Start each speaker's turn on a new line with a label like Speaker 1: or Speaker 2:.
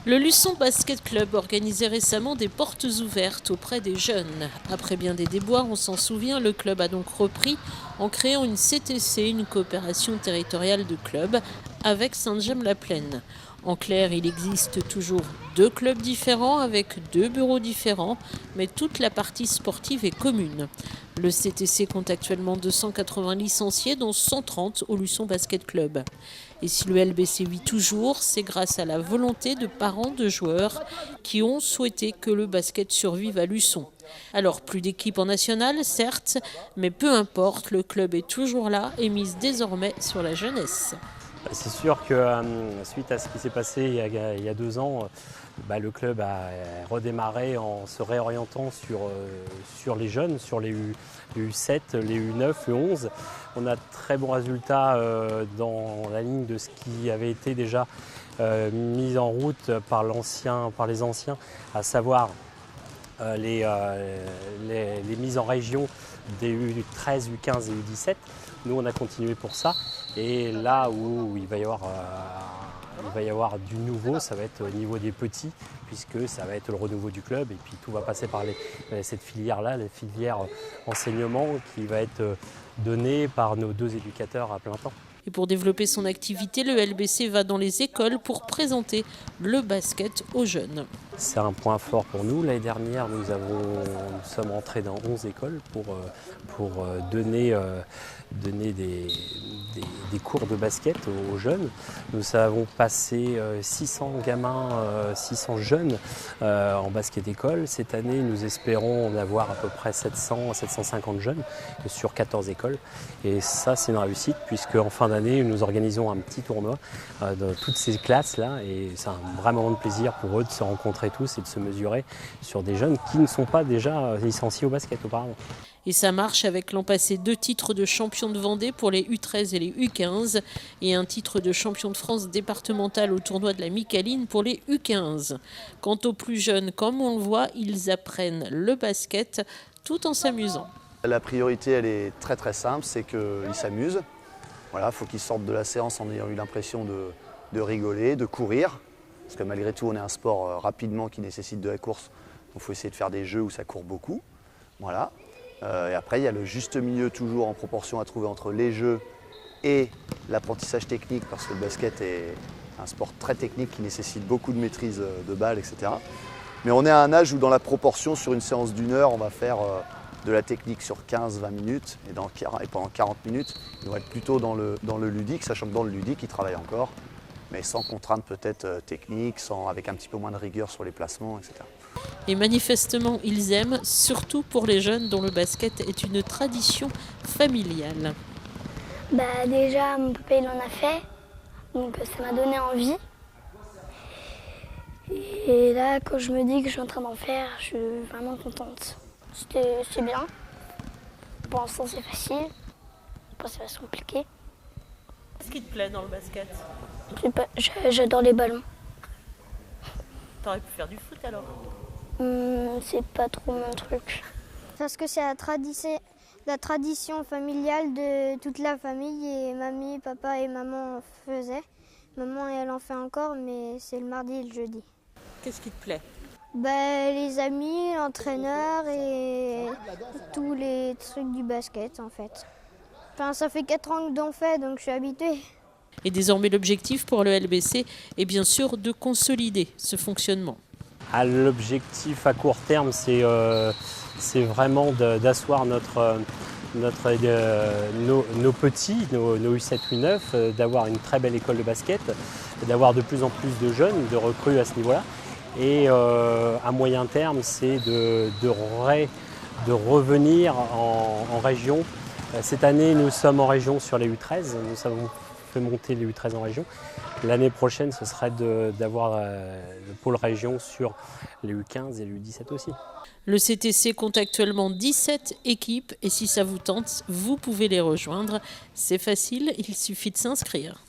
Speaker 1: Le Luçon Basket Club organisait récemment des portes ouvertes auprès des jeunes. Après bien des déboires, on s'en souvient, le club a donc repris en créant une CTC, une coopération territoriale de clubs, avec Saint-Gemme-la-Plaine. En clair, il existe toujours deux clubs différents avec deux bureaux différents, mais toute la partie sportive est commune. Le CTC compte actuellement 280 licenciés, dont 130 au Luçon Basket Club. Et si le LBC vit toujours, c'est grâce à la volonté de parents de joueurs qui ont souhaité que le basket survive à Luçon. Alors, plus d'équipe en nationale, certes, mais peu importe, le club est toujours là et mise désormais sur la jeunesse.
Speaker 2: C'est sûr que suite à ce qui s'est passé il y a 2 ans, le club a redémarré en se réorientant sur les jeunes, sur les U7, les U9, le 11. On a de très bons résultats dans la ligne de ce qui avait été déjà mis en route par les anciens, à savoir les mises en région des U13, U15 et U17. Nous, on a continué pour ça. Et là où il va y avoir du nouveau, ça va être au niveau des petits, puisque ça va être le renouveau du club. Et puis tout va passer par cette filière-là, la filière enseignement, qui va être donnée par nos 2 éducateurs à plein temps.
Speaker 1: Et pour développer son activité, le LBC va dans les écoles pour présenter le basket aux jeunes.
Speaker 2: C'est un point fort pour nous. L'année dernière, nous sommes entrés dans 11 écoles pour donner des cours de basket aux jeunes. Nous avons passé 600 gamins, 600 jeunes en basket école. Cette année, nous espérons en avoir à peu près 700 à 750 jeunes sur 14 écoles. Et ça, c'est une réussite, puisque en fin d'année, nous organisons un petit tournoi dans toutes ces classes-là. Et c'est un vrai moment de plaisir pour eux de se rencontrer tous et de se mesurer sur des jeunes qui ne sont pas déjà licenciés au basket auparavant.
Speaker 1: Et ça marche avec l'an passé 2 titres de champion de Vendée pour les U13 et les U15 et un titre de champion de France départemental au tournoi de la Micaline pour les U15. Quant aux plus jeunes, comme on le voit, ils apprennent le basket tout en s'amusant.
Speaker 3: La priorité, elle est très très simple, c'est qu'ils s'amusent. Voilà, il faut qu'ils sortent de la séance en ayant eu l'impression de rigoler, de courir. Parce que malgré tout, on est un sport rapidement qui nécessite de la course. Donc il faut essayer de faire des jeux où ça court beaucoup. Voilà. Et après, il y a le juste milieu toujours en proportion à trouver entre les jeux et l'apprentissage technique, parce que le basket est un sport très technique qui nécessite beaucoup de maîtrise de balles, etc. Mais on est à un âge où dans la proportion, sur une séance d'1 heure, on va faire de la technique sur 15-20 minutes et pendant 40 minutes, ils vont être plutôt dans le ludique, sachant que dans le ludique, ils travaillent encore, mais sans contrainte peut-être technique, avec un petit peu moins de rigueur sur les placements, etc.
Speaker 1: Et manifestement, ils aiment, surtout pour les jeunes dont le basket est une tradition familiale.
Speaker 4: Déjà, mon papa il en a fait, donc ça m'a donné envie. Et là, quand je me dis que je suis en train d'en faire, je suis vraiment contente. C'est bien. Pour l'instant, c'est facile. Après, ça va se compliquer.
Speaker 1: Qu'est-ce qui te plaît dans le basket?
Speaker 4: J'adore les ballons.
Speaker 1: T'aurais pu faire du foot alors?
Speaker 4: C'est pas trop mon truc.
Speaker 5: Parce que c'est la tradition familiale de toute la famille et mamie, papa et maman en faisaient. Maman, elle en fait encore, mais c'est le mardi et le jeudi.
Speaker 1: Qu'est-ce qui te plaît?
Speaker 5: Les amis, l'entraîneur et tous les trucs du basket en fait. Enfin, ça fait 4 ans que j'en fais, donc je suis habituée.
Speaker 1: Et désormais, l'objectif pour le LBC est bien sûr de consolider ce fonctionnement.
Speaker 2: L'objectif à court terme, c'est vraiment d'asseoir nos petits, nos U7, U9, d'avoir une très belle école de basket, d'avoir de plus en plus de jeunes, de recrues à ce niveau-là. Et à moyen terme, c'est de revenir en région. Cette année, nous sommes en région sur les U13. Nous avons fait monter les U13 en région. L'année prochaine, ce serait d'avoir le pôle région sur les U15 et les U17 aussi.
Speaker 1: Le CTC compte actuellement 17 équipes et si ça vous tente, vous pouvez les rejoindre. C'est facile, il suffit de s'inscrire.